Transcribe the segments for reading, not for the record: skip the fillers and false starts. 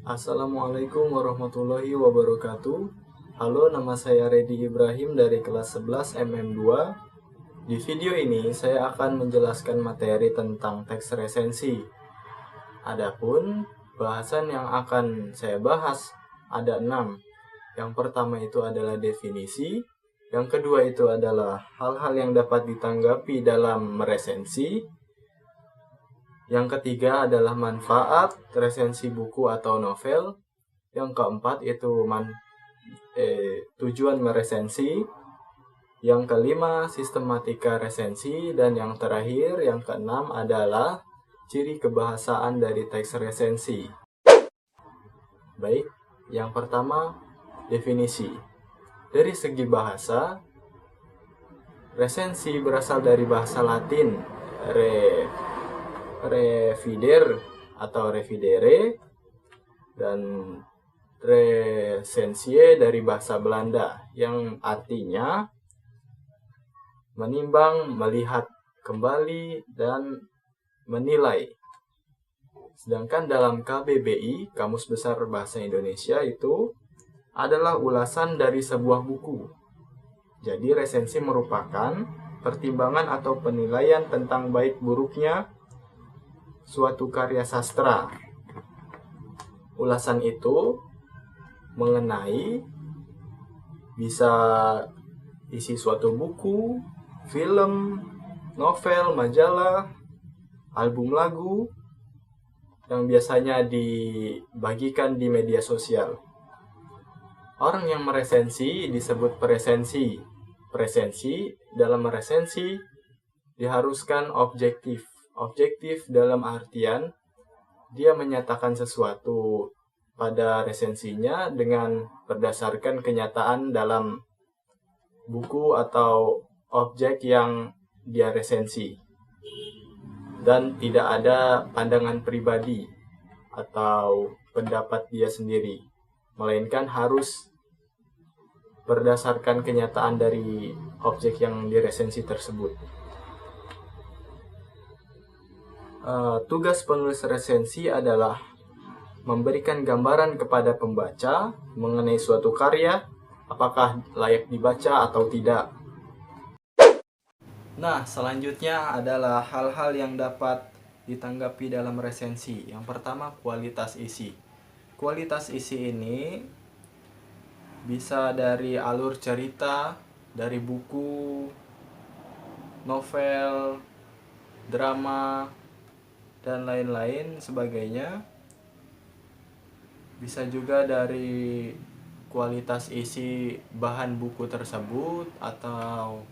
Assalamualaikum warahmatullahi wabarakatuh. Halo, nama saya Redi Ibrahim dari kelas 11 MM2. Di video ini saya akan menjelaskan materi tentang teks resensi. Adapun bahasan yang akan saya bahas ada 6. Yang pertama itu adalah definisi, yang kedua itu adalah hal-hal yang dapat ditanggapi dalam meresensi. Yang ketiga adalah manfaat resensi buku atau novel. Yang keempat itu tujuan meresensi. Yang kelima sistematika resensi. Dan yang terakhir, yang keenam adalah ciri kebahasaan dari teks resensi. Baik, yang pertama definisi. Dari segi bahasa, resensi berasal dari bahasa Latin revider atau revidere, dan recensie dari bahasa Belanda yang artinya menimbang, melihat kembali, dan menilai. Sedangkan dalam KBBI, Kamus Besar Bahasa Indonesia, itu adalah ulasan dari sebuah buku. Jadi resensi merupakan pertimbangan atau penilaian tentang baik buruknya suatu karya sastra. Ulasan itu mengenai bisa isi suatu buku, film, novel, majalah, album lagu yang biasanya dibagikan di media sosial. Orang yang meresensi disebut peresensi. Presensi dalam meresensi diharuskan objektif. Objektif dalam artian dia menyatakan sesuatu pada resensinya dengan berdasarkan kenyataan dalam buku atau objek yang dia resensi, dan tidak ada pandangan pribadi atau pendapat dia sendiri, melainkan harus berdasarkan kenyataan dari objek yang diresensi tersebut. Tugas penulis resensi adalah memberikan gambaran kepada pembaca mengenai suatu karya, apakah layak dibaca atau tidak. Nah, selanjutnya adalah hal-hal yang dapat ditanggapi dalam resensi. Yang pertama, kualitas isi. Kualitas isi ini bisa dari alur cerita, dari buku, novel, drama, dan lain-lain sebagainya. Bisa juga dari kualitas isi bahan buku tersebut atau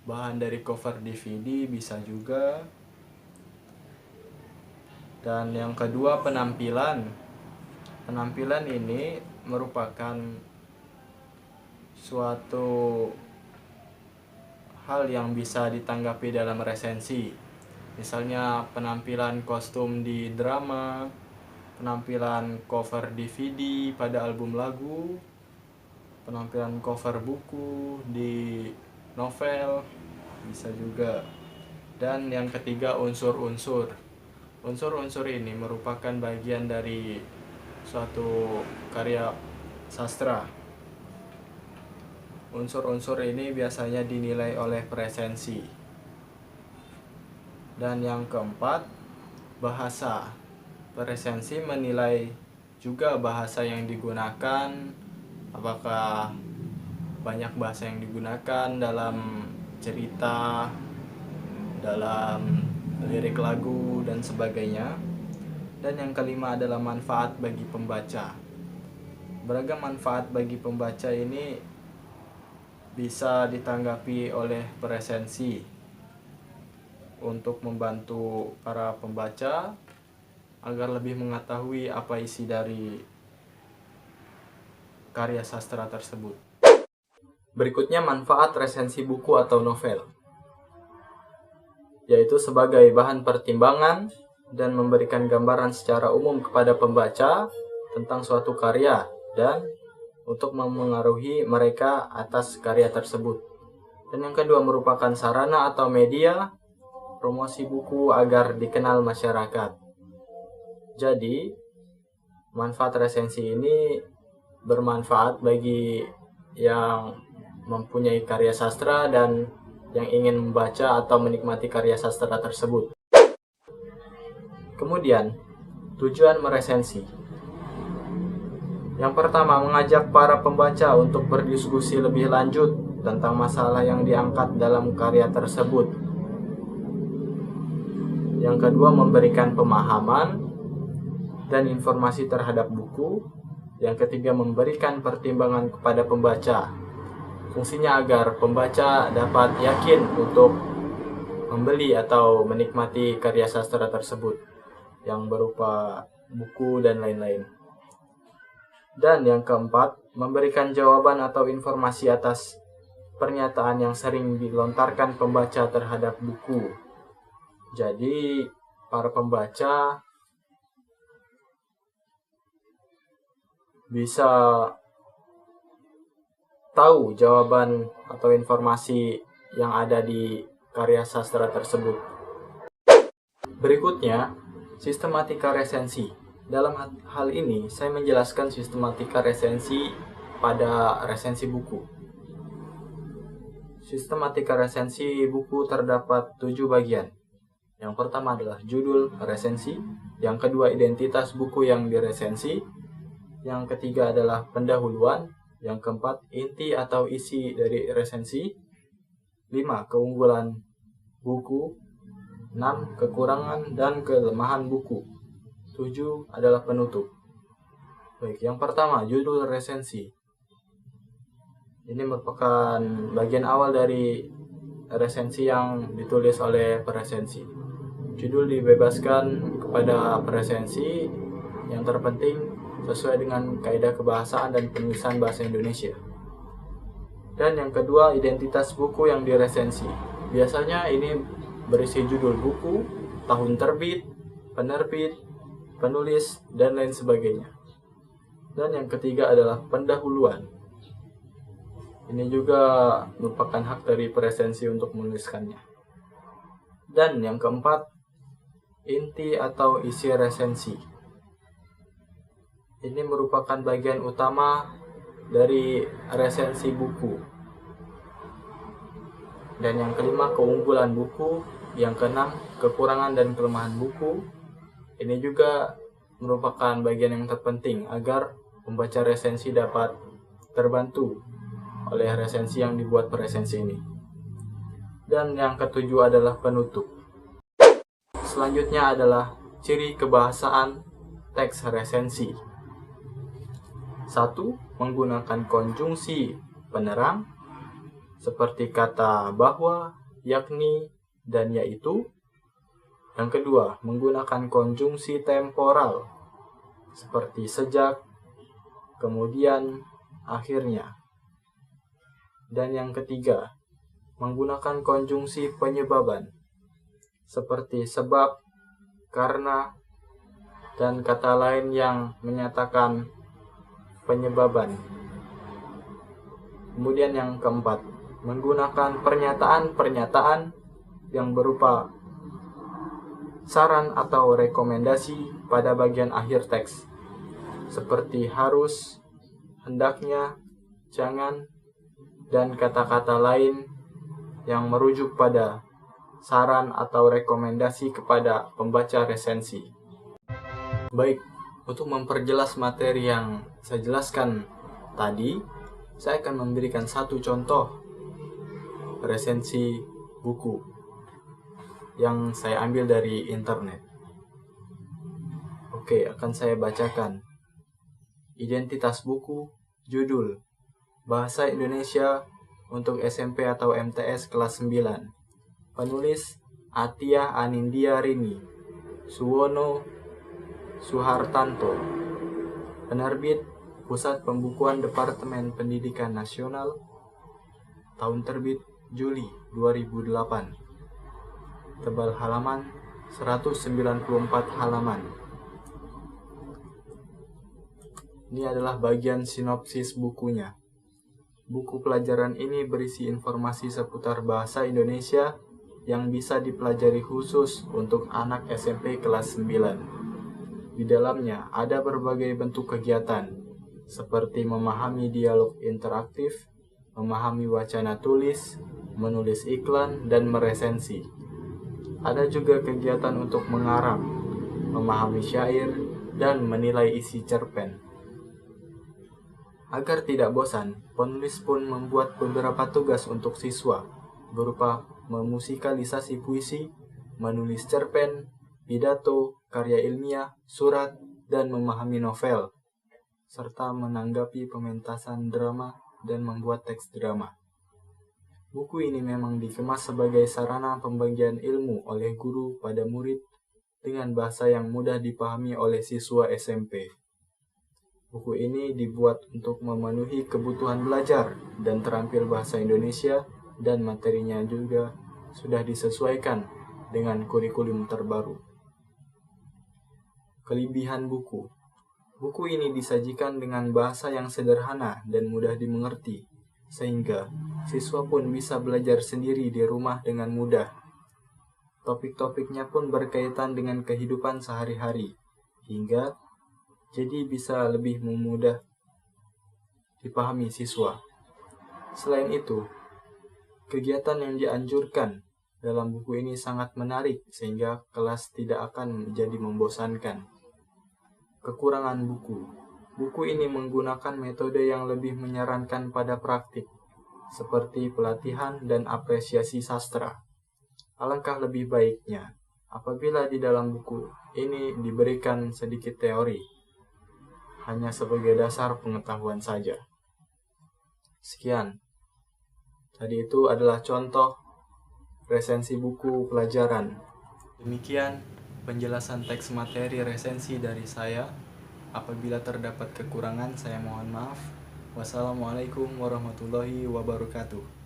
bahan dari cover DVD bisa juga. Dan yang kedua, penampilan. Penampilan ini merupakan suatu hal yang bisa ditanggapi dalam resensi. Misalnya penampilan kostum di drama, penampilan cover DVD pada album lagu, penampilan cover buku di novel, bisa juga. Dan yang ketiga, unsur-unsur. Unsur-unsur ini merupakan bagian dari suatu karya sastra. Unsur-unsur ini biasanya dinilai oleh presensi. Dan yang keempat, bahasa. Presensi menilai juga bahasa yang digunakan, apakah banyak bahasa yang digunakan dalam cerita, dalam lirik lagu, dan sebagainya. Dan yang kelima adalah manfaat bagi pembaca. Beragam manfaat bagi pembaca ini bisa ditanggapi oleh presensi untuk membantu para pembaca agar lebih mengetahui apa isi dari karya sastra tersebut. Berikutnya, manfaat resensi buku atau novel, yaitu sebagai bahan pertimbangan dan memberikan gambaran secara umum kepada pembaca tentang suatu karya dan untuk memengaruhi mereka atas karya tersebut. Dan yang kedua, merupakan sarana atau media promosi buku agar dikenal masyarakat. Jadi, manfaat resensi ini bermanfaat bagi yang mempunyai karya sastra dan yang ingin membaca atau menikmati karya sastra tersebut. Kemudian, tujuan meresensi. Yang pertama, mengajak para pembaca untuk berdiskusi lebih lanjut tentang masalah yang diangkat dalam karya tersebut. Yang kedua, memberikan pemahaman dan informasi terhadap buku. Yang ketiga, memberikan pertimbangan kepada pembaca. Fungsinya agar pembaca dapat yakin untuk membeli atau menikmati karya sastra tersebut yang berupa buku dan lain-lain. Dan yang keempat, memberikan jawaban atau informasi atas pernyataan yang sering dilontarkan pembaca terhadap buku. Jadi, para pembaca bisa tahu jawaban atau informasi yang ada di karya sastra tersebut. Berikutnya, sistematika resensi. Dalam hal ini, saya menjelaskan sistematika resensi pada resensi buku. Sistematika resensi buku terdapat 7 bagian. Yang pertama adalah judul resensi, yang kedua identitas buku yang diresensi, yang ketiga adalah pendahuluan, yang keempat inti atau isi dari resensi, 5 keunggulan buku, 6 kekurangan dan kelemahan buku, 7 adalah penutup. Baik, yang pertama judul resensi. Ini merupakan bagian awal dari resensi yang ditulis oleh peresensi. Judul dibebaskan kepada peresensi yang terpenting sesuai dengan kaidah kebahasaan dan penulisan bahasa Indonesia. Dan yang kedua, identitas buku yang diresensi. Biasanya ini berisi judul buku, tahun terbit, penerbit, penulis, dan lain sebagainya. Dan yang ketiga adalah pendahuluan. Ini juga merupakan hak dari peresensi untuk menuliskannya. Dan yang keempat, inti atau isi resensi. Ini merupakan bagian utama dari resensi buku. Dan yang kelima, keunggulan buku. Yang keenam, kekurangan dan kelemahan buku. Ini juga merupakan bagian yang terpenting agar pembaca resensi dapat terbantu oleh resensi yang dibuat peresensi ini. Dan yang ketujuh adalah penutup. Selanjutnya adalah ciri kebahasaan teks resensi. 1. Menggunakan konjungsi penerang seperti kata bahwa, yakni, dan yaitu. Yang kedua, menggunakan konjungsi temporal seperti sejak, kemudian, akhirnya. Dan yang ketiga, menggunakan konjungsi penyebaban seperti sebab, karena, dan kata lain yang menyatakan penyebaban. Kemudian yang keempat, menggunakan pernyataan-pernyataan yang berupa saran atau rekomendasi pada bagian akhir teks, seperti harus, hendaknya, jangan, dan kata-kata lain yang merujuk pada saran atau rekomendasi kepada pembaca resensi. Baik, untuk memperjelas materi yang saya jelaskan tadi, saya akan memberikan satu contoh resensi buku yang saya ambil dari internet. Oke, akan saya bacakan. Identitas buku, judul, Bahasa Indonesia untuk SMP atau MTS kelas 9. Penulis, Atia Anindya Rini, Suwono Suhartanto. Penerbit, Pusat Pembukuan Departemen Pendidikan Nasional. Tahun terbit, Juli 2008. Tebal halaman, 194 halaman. Ini adalah bagian sinopsis bukunya. Buku pelajaran ini berisi informasi seputar bahasa Indonesia yang bisa dipelajari khusus untuk anak SMP kelas 9. Di dalamnya ada berbagai bentuk kegiatan, seperti memahami dialog interaktif, memahami wacana tulis, menulis iklan, dan meresensi. Ada juga kegiatan untuk mengarang, memahami syair, dan menilai isi cerpen. Agar tidak bosan, penulis pun membuat beberapa tugas untuk siswa, berupa memusikalisasi puisi, menulis cerpen, pidato, karya ilmiah, surat, dan memahami novel, serta menanggapi pementasan drama dan membuat teks drama. Buku ini memang dikemas sebagai sarana pembagian ilmu oleh guru pada murid dengan bahasa yang mudah dipahami oleh siswa SMP. Buku ini dibuat untuk memenuhi kebutuhan belajar dan terampil bahasa Indonesia, dan materinya juga sudah disesuaikan dengan kurikulum terbaru. Kelebihan buku. Buku ini disajikan dengan bahasa yang sederhana dan mudah dimengerti, sehingga siswa pun bisa belajar sendiri di rumah dengan mudah. Topik-topiknya pun berkaitan dengan kehidupan sehari-hari, hingga jadi bisa lebih mudah dipahami siswa. Selain itu, kegiatan yang dianjurkan dalam buku ini sangat menarik sehingga kelas tidak akan menjadi membosankan. Kekurangan buku. Buku ini menggunakan metode yang lebih menyarankan pada praktik, seperti pelatihan dan apresiasi sastra. Alangkah lebih baiknya apabila di dalam buku ini diberikan sedikit teori, hanya sebagai dasar pengetahuan saja. Sekian. Tadi itu adalah contoh resensi buku pelajaran. Demikian penjelasan teks materi resensi dari saya. Apabila terdapat kekurangan, saya mohon maaf. Wassalamualaikum warahmatullahi wabarakatuh.